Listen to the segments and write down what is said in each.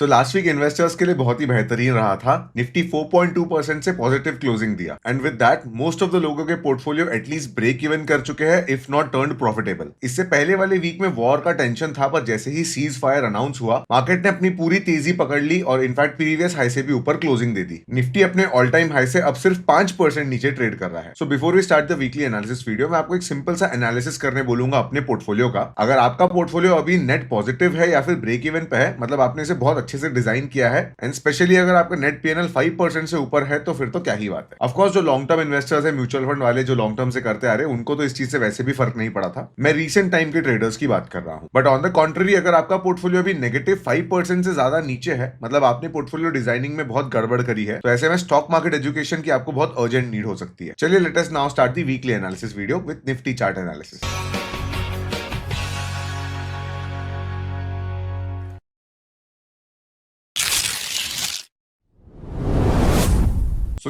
So last week investors के लिए बहुत ही बेहतरीन रहा था। निफ्टी 4.2% से पॉजिटिव क्लोजिंग दिया and with that most of the लोगों के पोर्टफोलियो एटलीस्ट ब्रेक इवन कर चुके हैं, इफ नॉट टर्न्ड प्रॉफिटेबल। इससे पहले वाले वीक में वॉर का टेंशन था, पर जैसे ही सीज फायर अनाउंस हुआ, मार्केट ने अपनी पूरी तेजी पकड़ ली और इनफैक्ट प्रीवियस हाई से भी ऊपर क्लोजिंग दे दी। निफ्टी अपने ऑल टाइम हाई से अब सिर्फ 5% नीचे ट्रेड कर रहा है। So before we start the weekly analysis video, मैं आपको एक सिंपल सा एनालिसिस करने बोलूंगा अपने पोर्टफोलियो का। अगर आपका पोर्टफोलियो अभी नेट पॉजिटिव है या फिर ब्रेक इवन पे है, मतलब आपने इसे बहुत अच्छे से डिजाइन किया है एंड स्पेशली अगर आपका नेट पीएनएल 5% से ऊपर है, तो फिर तो क्या ही बात है। ऑफ कोर्स जो लॉन्ग टर्म इन्वेस्टर्स है, म्यूचुअल फंड वाले जो लॉन्ग टर्म से करते आ रहे हैं, उनको तो इस चीज से वैसे भी फर्क नहीं पड़ा था। मैं रीसेंट टाइम के ट्रेडर्स की बात कर रहा हूं। बट ऑन द कॉन्ट्ररी, अगर आपका पोर्टफोलियो अभी नेगेटिव 5% से ज्यादा नीचे है, मतलब आपने पोर्टफोलियो डिजाइनिंग में बहुत गड़बड़ करी है, तो ऐसे में स्टॉक मार्केट एजुकेशन की आपको बहुत अर्जेंट नीड हो सकती है। चलिए let us now start the weekly analysis video with Nifty chart analysis.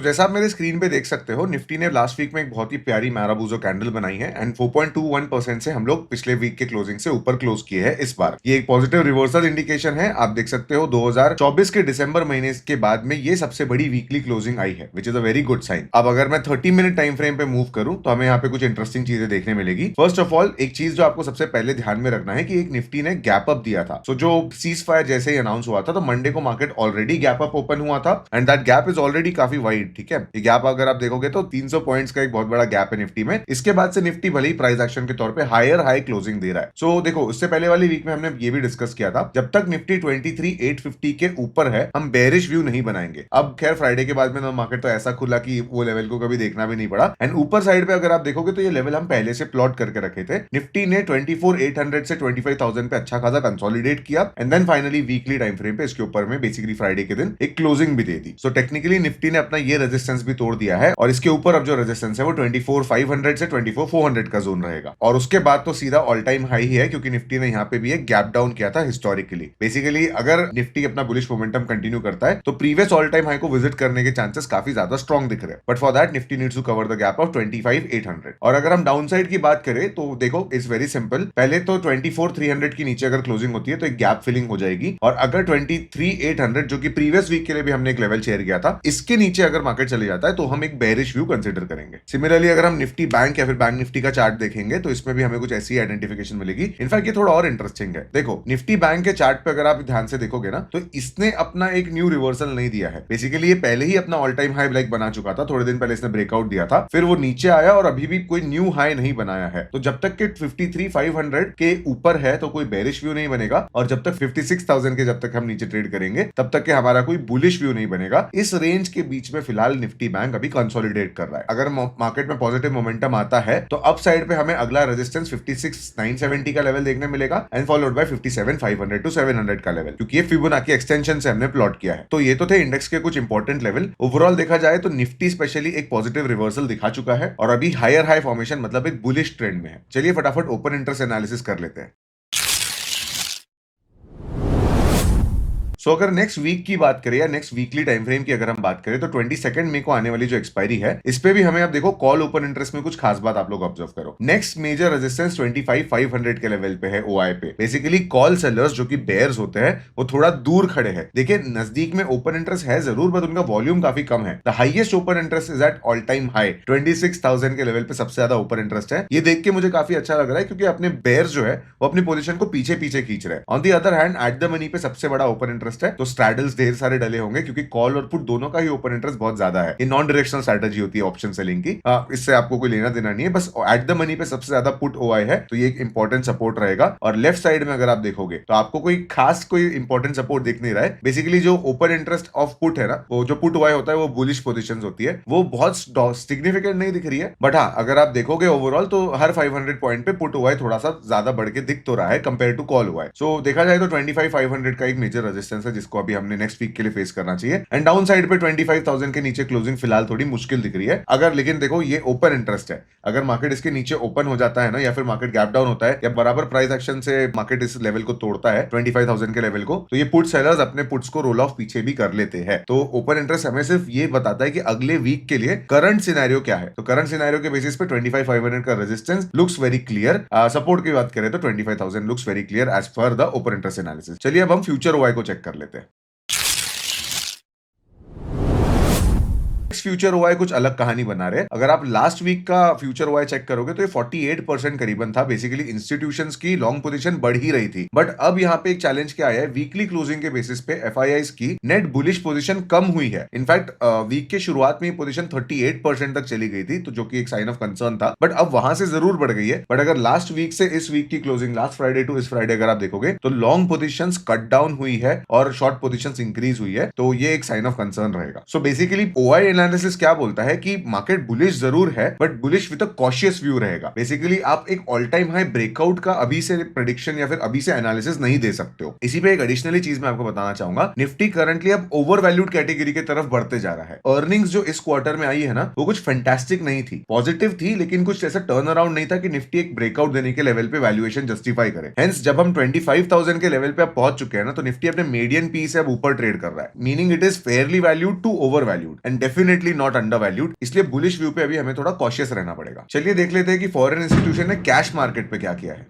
जैसा आप मेरे स्क्रीन पे देख सकते हो, निफ्टी ने लास्ट वीक में एक बहुत ही प्यारी मैराबूजो कैंडल बनाई है एंड 4.21% से हम लोग पिछले वीक के क्लोजिंग से ऊपर क्लोज किए हैं इस बार। ये एक पॉजिटिव रिवर्सल इंडिकेशन है। आप देख सकते हो 2024 के दिसंबर महीने के बाद में ये सबसे बड़ी वीकली क्लोजिंग आई है, which is a very good sign. अब अगर मैं 30 मिनट टाइम फ्रेम पे मूव करूं, तो हमें यहाँ पे कुछ इंटरेस्टिंग चीजें देखने मिलेगी। फर्स्ट ऑफ ऑल, एक चीज जो आपको सबसे पहले ध्यान में रखना है कि एक निफ्टी ने गैप अप दिया था। जो सीज फायर जैसे ही अनाउंस हुआ था, तो मंडे को market already gap up open हुआ था and that gap is already काफी वाइड। ठीक है, ये गैप अगर आप देखोगे तो 300 पॉइंट्स का एक बहुत बड़ा गैप है निफ्टी में। इसके बाद से निफ्टी भले ही प्राइस एक्शन के तौर पे हायर हाई क्लोजिंग दे रहा है। सो देखो, उससे पहले वाली वीक में हमने ये भी डिस्कस किया था, जब तक निफ्टी 23,850 के ऊपर है, हम बेरिश व्यू नहीं बनाएंगे। अब खैर फ्राइडे के बाद में मार्केट तो ऐसा खुला कि वो लेवल को कभी देखना भी नहीं पड़ा एंड ऊपर साइड पे अगर आप देखोगे तो ये लेवल हम पहले से प्लॉट करके रखे थे। निफ्टी ने 24,800 से 25,000 पे अच्छा खासा कंसोलिडेट किया and then finally weekly time frame पे इसके ऊपर में बेसिकली फ्राइडे के दिन एक क्लोजिंग भी दे दी। सो टेक्निकली निफ्टी ने अपना ये रेजिस्टेंस भी तोड़ दिया है और इसके ऊपर अब जो रेजिस्टेंस है वो 24,500 से 24,400 का जोन रहेगा। और उसके बाद तो सीधा ऑल टाइम हाई ही है, क्योंकि निफ्टी ने यहाँ पे भी एक गैप डाउन किया था हिस्टोरिकली। बेसिकली अगर निफ्टी अपना बुलिश मोमेंटम कंटिन्यू करता है, तो प्रीवियस ऑल टाइम हाई को विजिट करने के चांसेस काफी ज्यादा स्ट्रॉन्ग दिख रहे हैं। But for that Nifty needs to cover the gap of 25,800। और अगर हम डाउन साइड की बात करें तो देखो, इट्स वेरी सिंपल। पहले तो 24,300 की नीचे अगर क्लोजिंग होती है तो एक गैप फिलिंग हो जाएगी, और अगर 23,800 जो कि प्रीवियस वीक के लिए भी हमने एक लेवल शेयर किया था, इसके नीचे अगर मार्केट चले जाता है तो हम एक बेरिश व्यू कंसिडर करेंगे। सिमिलरली अगर हम निफ्टी बैंक या फिर बैंक निफ्टी का चार्ट देखेंगे, तो इसमें भी हमें कुछ ऐसी आइडेंटिफिकेशन मिलेगी। इनफैक्ट ये थोड़ा और इंटरेस्टिंग है। देखो, निफ्टी बैंक के चार्ट पे अगर आप ध्यान से देखोगे ना, तो इसने अपना एक न्यू रिवर्सल नहीं दिया है। बेसिकली ये पहले ही अपना ऑल टाइम हाई लाइक बना चुका था, थोड़े दिन पहले इसने ब्रेकआउट दिया था, फिर वो नीचे आया और अभी भी कोई न्यू हाई नहीं बनाया है। तो जब तक के 53,500 के ऊपर है तो कोई बेरिश व्यू नहीं बनेगा, और जब तक 56,000 के जब तक हम नीचे ट्रेड करेंगे, तब तक के हमारा कोई बुलिश व्यू नहीं बनेगा। इस रेंज के बीच में फिलहाल निफ्टी बैंक अभी कंसोलिडेट कर रहा है। अगर मार्केट में पॉजिटिव मोमेंटम आता है, तो अप साइड पे हमें अगला रेजिस्टेंस 56,970 का लेवल देखने मिलेगा एंड फॉलोड बाय 57,500 टू 700 का लेवल, क्योंकि ये फिबोनाची एक्सटेंशन से हमने प्लॉट किया है। तो ये तो थे इंडेक्स के कुछ इंपॉर्टेंट लेवल। ओवरऑल देखा जाए तो निफ्टी स्पेशली एक पॉजिटिव रिवर्सल दिखा चुका है और अभी हायर हाई फॉर्मेशन, मतलब एक बुलिश ट्रेंड में है। चलिए फटाफट ओपन इंटरेस्ट एनालिसिस कर लेते हैं। अगर नेक्स्ट वीक की बात करें या नेक्स्ट वीकली टाइम फ्रेम की अगर हम बात करें, तो 22 मई को आने वाली जो एक्सपायरी है, इस पे भी हमें अब देखो कॉल ओपन इंटरेस्ट में कुछ खास बात आप लोग ऑब्जर्व करो। नेक्स्ट मेजर रेजिस्टेंस 25,500 के लेवल पे है ओआई पे। बेसिकली कॉल सेलर्स जो कि बेयर्स होते हैं, वो थोड़ा दूर खड़े हैं। देखिए, नजदीक में ओपन इंटरेस्ट है जरूर, बट उनका वॉल्यूम काफी कम है। The highest open interest is at all time high 26,000 के लेवल पे सबसे ज्यादा ओपन इंटरेस्ट है। ये देख के मुझे काफी अच्छा लग रहा है, क्योंकि अपने बेयर्स जो है वो अपनी पोजीशन को पीछे पीछे खींच रहे हैं। On the other hand, at the money पे सबसे बड़ा ओपन इंटरेस्ट है, तो स्ट्रैडल्स ढेर सारे डले होंगे, क्योंकि कॉल और पुट दोनों का ही ओपन इंटरेस्ट बहुत ज्यादा है। ये नॉन डायरेक्शनल स्ट्रेटजी होती है ऑप्शन सेलिंग की। इससे आपको कोई लेना देना नहीं है, बस एट द मनी पे सबसे ज्यादा पुट ओआई है, तो ये एक इंपॉर्टेंट सपोर्ट रहेगा। और लेफ्ट साइड में अगर आप देखोगे, तो आपको कोई खास कोई इंपॉर्टेंट सपोर्ट दिख नहीं रहा है। बेसिकली जो ओपन इंटरेस्ट ऑफ पुट है ना, वो जो पुट ओआई होता है, वो बुलिश पोजीशंस होती है, वो बहुत सिग्निफिकेंट नहीं दिख रही है। बट हाँ, अगर आप देखोगे ओवरऑल, तो हर 500 पॉइंट पे पुट ओआई थोड़ा सा ज्यादा बढ़ के दिख तो रहा है कंपेयर टू कॉल ओआई। सो देखा जाए तो 25,500 का एक मेजर रेजिस्टेंस है, जिसको अभी हमने नेक्स्ट वीक के लिए फेस करना चाहिए। एंड डाउन साइड पे 25,000 के नीचे क्लोजिंग फिलहाल थोड़ी मुश्किल दिख रही है। अगर लेकिन देखो, ये ओपन इंटरेस्ट है, अगर मार्केट इसके नीचे ओपन हो जाता है ना, या फिर मार्केट गैप डाउन होता है, या बराबर प्राइस एक्शन से मार्केट इस लेवल को तोड़ता है 25,000 के लेवल को, तो ये पुट सेलर्स अपने पुट्स को रोल ऑफ पीछे भी कर लेते हैं। तो ओपन इंटरेस्ट हमें सिर्फ ये बताता है कि अगले वीक के लिए करंट सिनेरियो क्या है। तो करंट सिनेरियो के बेसिस पे 25,500 का resistance looks very clear. Support की बात करें तो 25,000 looks very clear as per the open interest analysis. चलिए अब हम फ्यूचर ओआई को चेक कर लेते हैं। फ्यूचर ओआई कुछ अलग कहानी बना रहे हैं। अगर आप लास्ट वीक का फ्यूचर ओआई चेक करोगे तो ये 48% करीबन था। बेसिकली इंस्टीट्यूशंस की लॉन्ग पोजीशन बढ़ ही रही थी, बट अब यहाँ पे एक चैलेंज क्या आया है, वीकली क्लोजिंग के बेसिस पे एफआईआईज की नेट बुलिश पोजीशन कम हुई है। इनफैक्ट वीक के शुरुआत में पोजीशन 38% तक चली गई थी, तो जो कि एक साइन ऑफ कंसर्न था, बट अब वहां से जरूर बढ़ गई है। बट अगर लास्ट वीक से इस वीक की क्लोजिंग, लास्ट फ्राइडे टू इस फ्राइडे अगर आप देखोगे तो लॉन्ग पोजीशंस कट डाउन हुई है और शॉर्ट पोजीशंस इंक्रीज हुई है, तो ये एक साइन ऑफ कंसर्न रहेगा। सो बेसिकली ओआई एनालिसिस क्या बोलता है कि मार्केट बुलिश जरूर है, but bullish with a cautious view रहेगा। बेसिकली आप एक ऑल टाइम हाई ब्रेकआउट का अभी से प्रेडिक्शन या फिर अभी से एनालिसिस नहीं दे सकते हो। इसी पे एक एडिशनली चीज मैं आपको बताना चाहूंगा, निफ्टी करंटली अब ओवर वैल्यूड कैटेगरी की तरफ बढ़ते जा रहा है। अर्निंग्स जो इस क्वार्टर में आई है ना, वो कुछ फैंटास्टिक नहीं थी, पॉजिटिव थी, लेकिन कुछ ऐसा टर्न अराउंड नहीं था कि निफ्टी एक ब्रेकआउट देने के लेवल पे वैल्यूएशन जस्टिफाई करे। हेंस जब हम 25,000 के लेवल पे अब पहुंच चुके हैं ना, तो निफ्टी अपने मीडियन पी से अब ऊपर ट्रेड कर रहा है, meaning it is fairly valued to overvalued and definitely not undervalued. इसलिए बुलिश व्यू पे अभी हमें थोड़ा कॉशियस रहना पड़ेगा। चलिए देख लेते हैं कि फॉरेन इंस्टीट्यूशन ने कैश मार्केट पे क्या किया है।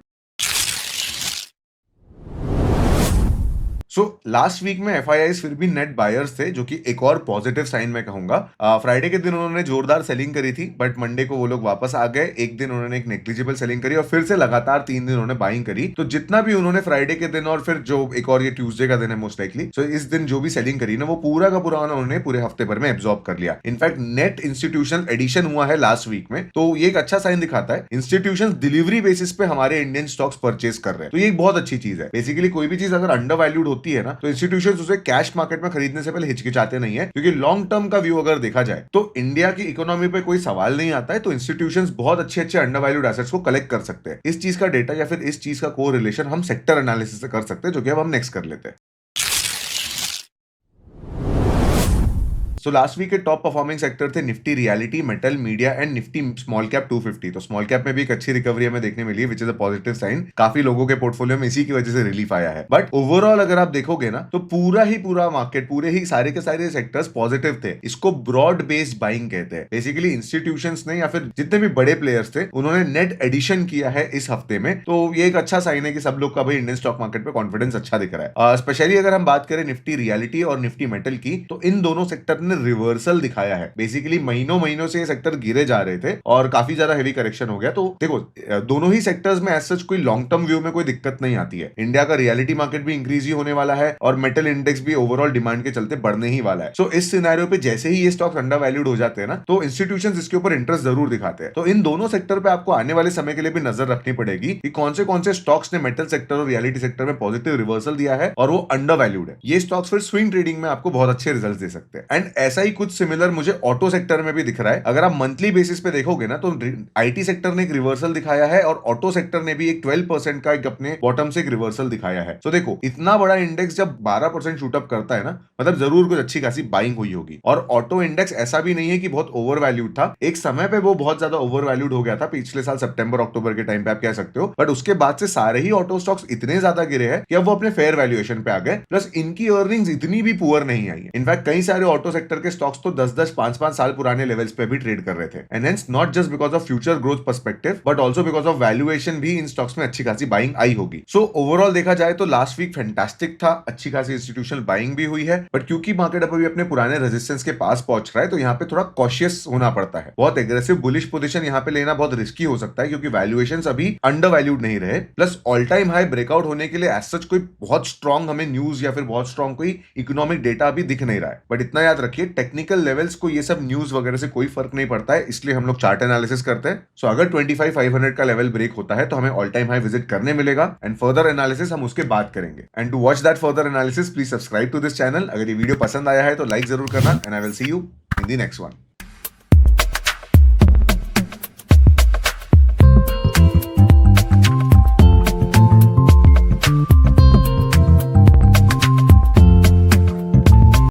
लास्ट वीक में एफआईआईज फिर भी नेट बायर्स थे, जो कि एक और पॉजिटिव साइन मैं कहूंगा। फ्राइडे के दिन उन्होंने जोरदार सेलिंग करी थी, बट मंडे को वो लोग वापस आ गए। एक दिन उन्होंने एक नेग्लिजिबल सेलिंग करी और फिर से लगातार 3 दिन उन्होंने बाइंग करी। तो जितना भी उन्होंने फ्राइडे के दिन और फिर जो एक और ये ट्यूसडे का दिन है मोस्ट लाइकली, सो इस दिन जो भी सेलिंग करी ना, वो पूरा का पूरा उन्होंने पूरे हफ्ते भर में एब्जॉर्ब कर लिया। इनफैक्ट नेट इंस्टीट्यूशन एडिशन हुआ है लास्ट वीक में, तो ये एक अच्छा साइन दिखाता है। इंस्टीट्यूशन डिलीवरी बेसिस पे हमारे इंडियन स्टॉक्स परचेज कर रहे हैं, तो ये एक बहुत अच्छी चीज है। बेसिकली कोई भी चीज अगर अंडर वैल्यूड होती है ना, तो इंस्टीट्यूशन उसे कैश मार्केट में खरीदने से पहले हिचकिचाते नहीं है, क्योंकि लॉन्ग टर्म का व्यू अगर देखा जाए तो इंडिया की इकोनॉमी पे कोई सवाल नहीं आता है, तो इंस्टीट्यूशंस बहुत अच्छे अच्छे अंडर वैल्यूड एसेट्स को कलेक्ट कर सकते हैं। इस चीज का डेटा या फिर इस चीज का कोरिलेशन हम सेक्टर एनालिसिस से कर सकते हैं, जो कि अब हम नेक्स्ट कर लेते हैं। सो लास्ट वीक के टॉप परफॉर्मिंग सेक्टर थे Nifty reality, metal, media and Nifty small cap 250। तो स्मॉल कैप में भी एक अच्छी रिकवरी हमें देखने मिली है, which is a positive sign. काफी लोगों के पोर्टफोलियो में इसी की वजह से रिलीफ आया है। बट ओवरऑल अगर आप देखोगे ना, तो पूरा मार्केट, पूरे ही सारे के सारे सेक्टर्स पॉजिटिव थे। इसको ब्रॉड बेस्ड बाइंग कहते हैं। बेसिकली इंस्टीट्यूशंस ने या फिर जितने भी बड़े प्लेयर्स थे, उन्होंने नेट एडिशन किया है इस हफ्ते में, तो ये एक अच्छा साइन है कि सब लोग का भाई इंडियन स्टॉक मार्केट पे कॉन्फिडेंस अच्छा दिख रहा है। स्पेशली अगर हम बात करें निफ्टी रियलिटी और निफ्टी मेटल की, तो इन दोनों सेक्टर ने रिवर्सल दिखाया है। बेसिकली महीनों से ये सेक्टर गिरे जा रहे थे और काफी ज्यादा हेवी करेक्शन हो गया। तो देखो, दोनों ही सेक्टर्स में एज सच कोई लॉन्ग टर्म व्यू में कोई दिक्कत नहीं आती है। इंडिया का रियलिटी मार्केट भी इंक्रीज ही होने वाला है और मेटल इंडेक्स भी ओवरऑल डिमांड के चलते बढ़ने ही वाला है। सो इस सिनेरियो पे जैसे ही ये स्टॉक्स अंडर वैल्यूड हो जाते हैं ना, तो इंस्टीट्यूशंस इसके ऊपर इंटरेस्ट जरूर दिखाते हैं। तो इन दोनों सेक्टर पे आपको आने वाले समय के लिए भी नजर रखनी पड़ेगी कि कौन से स्टॉक्स ने मेटल सेक्टर और रियलिटी सेक्टर में पॉजिटिव रिवर्सल दिया है और वो अंडर वैल्यूड है। ये स्टॉक्स फिर स्विंग ट्रेडिंग में आपको बहुत अच्छे रिजल्ट दे सकते हैं। एंड ऐसा ही कुछ सिमिलर मुझे ऑटो सेक्टर में भी दिख रहा है। अगर आप मंथली बेसिस पे देखोगे ना, तो आईटी सेक्टर ने एक रिवर्सल दिखाया है और ऑटो सेक्टर ने भी एक 12% का एक अपने बॉटम से एक रिवर्सल दिखाया है। तो देखो, इतना बड़ा इंडेक्स जब 12% शूटअप करता है ना, मतलब जरूर कुछ अच्छी खासी बाइंग हुई होगी। और ऑटो इंडेक्स ऐसा भी नहीं है कि बहुत ओवर वैल्यूड था। एक समय पे वो बहुत ज्यादा ओवर वैल्यूड हो गया था, पिछले साल सितंबर अक्टूबर के टाइम पे आप कह सकते हो। बट उसके बाद से सारे ही ऑटो स्टॉक्स इतने ज्यादा गिरे हैं कि अब वो अपने फेयर वैल्यूएशन पे आ गए। प्लस इनकी अर्निंग्स इतनी भी पुअर नहीं आई है। इनफैक्ट कई सारे ऑटो सेक्टर के स्टॉक्स तो 10-10, 5-5 साल पुराने लेवल्स पे भी ट्रेड कर रहे थे। And hence not just because of future growth perspective, but also because of valuation भी इन स्टॉक्स में अच्छी खासी बाइंग आई होगी। सो ओवरऑल देखा जाए तो लास्ट वीक फैंटास्टिक था, अच्छी खासी इंस्टीट्यूशनल बाइंग भी हुई है। बट क्योंकि मार्केट अभी अपने पुराने रेजिस्टेंस के पास पहुंच रहा है, तो यहाँ पे थोड़ा कॉशियस होना पड़ता है। बहुत एग्रेसिव बुलिश पोजीशन यहाँ पे लेना बहुत रिस्की हो सकता है, क्योंकि वैल्यूएशंस अभी अंडर वैल्यूड नहीं रहे। Plus all time high breakout होने के लिए एज सच कोई बहुत स्ट्रॉन्ग हमें न्यूज या फिर बहुत स्ट्रॉन्ग कोई इकोनॉमिक डेटा अभी दिख नहीं रहा है। बट इतना याद रखिए, टेक्निकल लेवल्स को ये सब न्यूज वगैरह से कोई फर्क नहीं पड़ता है, इसलिए हम लोग चार्ट एनालिसिस करते हैं। सो अगर 25,500 का लेवल ब्रेक होता है, तो हमें ऑल टाइम हाई विजिट करने मिलेगा एंड फर्दर एनालिसिस हम उसके बाद करेंगे। And to watch that further analysis, please subscribe to this channel. अगर ये वीडियो पसंद आया है तो लाइक जरूर करना, and I will see you in the next one.